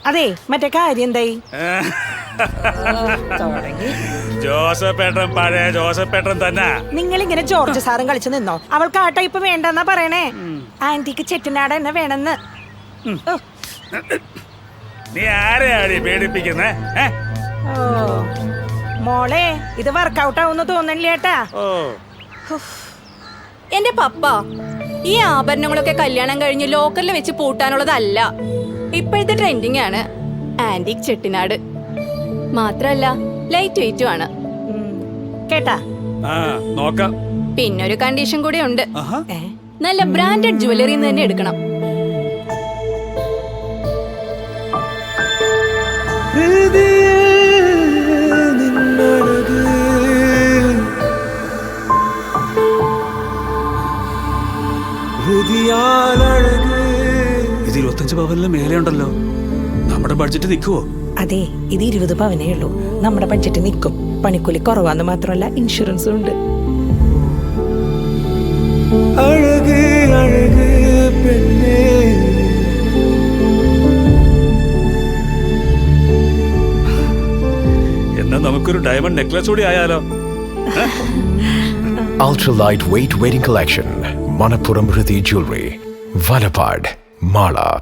അതെ മറ്റേ കാര്യം എന്തായി? ജോസഫേട്ടൻ പഴയ ജോസഫേട്ടൻ തന്നെ. നിങ്ങൾ ഇങ്ങനെ ജോർജ് സാറും കളിച്ചു നിന്നോ? അവൾക്ക് ആ ടൈപ്പ് വേണ്ടെന്നാ പറയണേ. ആന്റിക്ക് ചെട്ടിനാട് തന്നെ വേണമെന്ന്. നീ ആരെയാടി പേടിപ്പിക്കുന്നേ? മോളെ ഇത് വർക്കൗട്ട് ആവുന്ന തോന്നണില്ലേട്ടാ. എന്റെ പപ്പ ഈ ആഭരണങ്ങളൊക്കെ കല്യാണം കഴിഞ്ഞ് ലോക്കറിൽ വെച്ച് പൂട്ടാനുള്ളതല്ല. ഇപ്പോഴത്തെ ട്രെൻഡിങ് ആണ് ആന്റിക് ചെട്ടിനാട്. മാത്രല്ല ലൈറ്റ് വെയിറ്റും ആണ്. കേട്ടാ? നോക്കാം. പിന്നൊരു കണ്ടീഷൻ കൂടെ ഉണ്ട്. നല്ല ബ്രാൻഡഡ് ജുവലറി തന്നെ എടുക്കണം. ഇത് 25 പവനില് മേലെ ഉണ്ടല്ലോ. നമ്മുടെ ബഡ്ജറ്റ് നിൽക്കുവോ? അതെ, ഇത് 20 പവനേ ഉള്ളൂ. നമ്മുടെ ബഡ്ജറ്റ് നിൽക്കും. പണിക്കൂലി കുറവാന്ന് മാത്രമല്ല ഇൻഷുറൻസും ഉണ്ട്. എന്നാ നമുക്കൊരു ഡയമണ്ട് നെക്ലസ് കൂടി ആയാലോ? Ultra lightweight wedding collection, Manappuram Hridi Jewelry, Valapad, Mala.